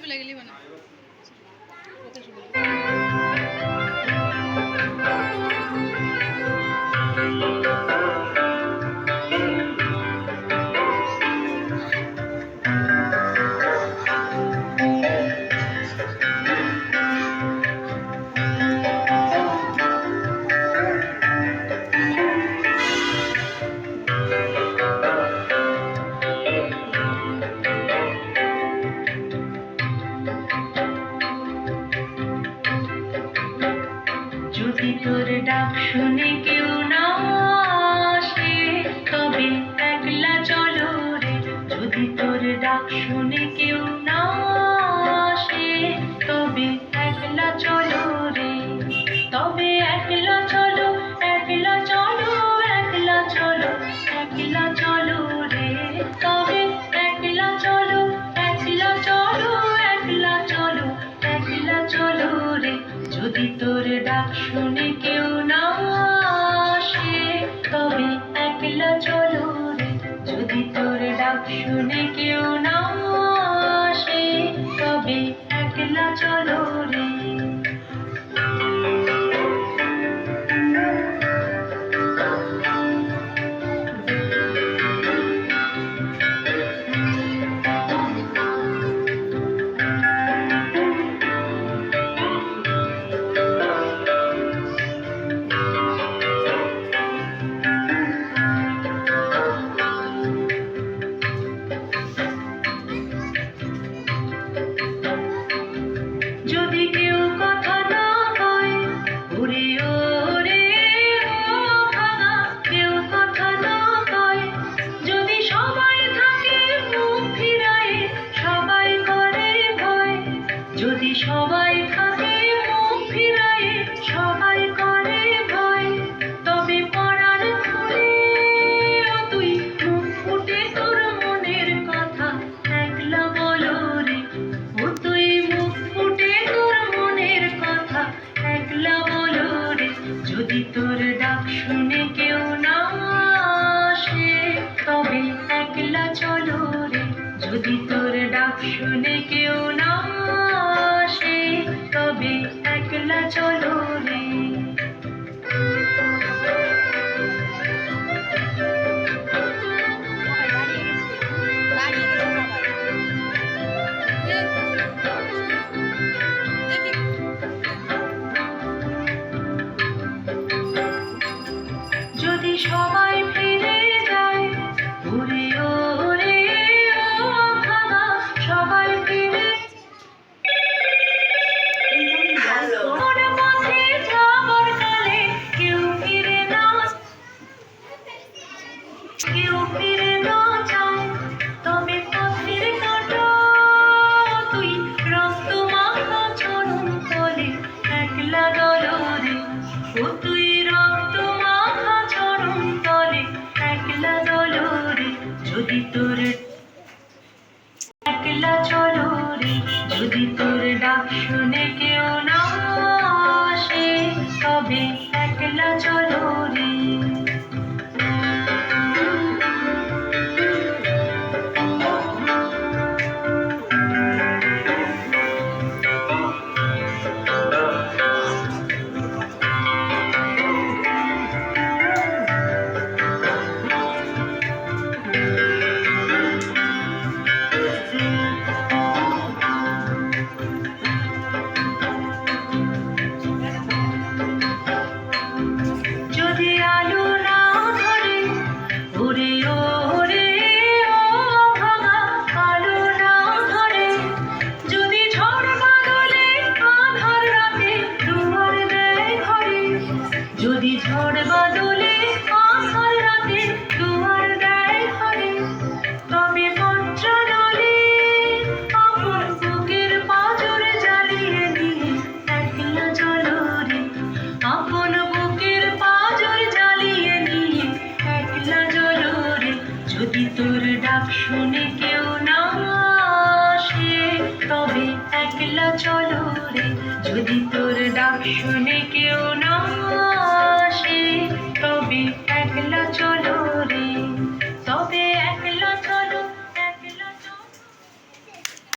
চলে গেলি মানে যদি তোর ডাক শুনে কেউ না আসে তবে একলা চলো রে। যদি তোর ডাক শুনে কেউ না আসে তবে একলা চলো রে। তবে একলা চলো, একলা চলো, একলা চলো, একলা চলো রে। তবে একলা চলো, একলা চলো, একলা চলো, একলা চলো রে। যদি তোর ডাক শুনে কেউ না আসে তবে একলা চলো রে। যদি তোর ডাক শুনে কেউ না আসে তবে একলা চলো রে। যদি কেউ কথা না কয় ওরে ওরে ও ভাঙা, কেউ কথা না কয়, যদি সবাই থাকে মুখ ফিরায়ে সবাই করে ভয়। যদি সবাই থাকে মুখ ফিরায়ে সবাই করে ভয়, তবে পরাণ খুলে তুই মুখ ফুটে তোর মনের কথা একলা বলো রে। ও তুই মুখ ফুটে তোর মনের কথা একলা বলো রে। যদি তোর ডাক শুনে কেউ না আসে তবে একলা চলো রে। যদি তোর ডাক শুনে কেউ না আসে তবে একলা চলো রে। যদি সবাই ফিরে যায় ওরে ওরে ও ভাঙা, সবাই ফিরে ওর পথে যাবার কালে কেউ ফিরে না, কেউ ফিরে না যায়, তবে পথের কাঁটা তুই রক্ত মাখা চরণ তলে একলা দলরে। ও তুই রক্ত মাখা চরণ তলে একলা দলরে। যদি তোর একলা চলো রে। যদি তোর ডাক শুনে কেউ না আসে তবে একলা চলো রে। যদি আলো না ধরে ওরে ওরে ও ভাঙা, আলো না ধরে, যদি ঝড় বাদলে আঁধার রাতে দুয়ার দেয় ঘরে। যদি ঝড় বাদলে আঁধার রাতে দুয়ার দেয় ঘরে, তবে বজ্রদলে আপন বুকের পাঁজর জ্বালিয়ে নিয়ে একলা চলো রে। আপন বুকের পাঁজর জ্বালিয়ে নিয়ে একলা চলো রে। যদি তোর ডাক শুনে কেউ না আসে তবে একলা চলো রে। যদি তোর ডাক শুনে কেউ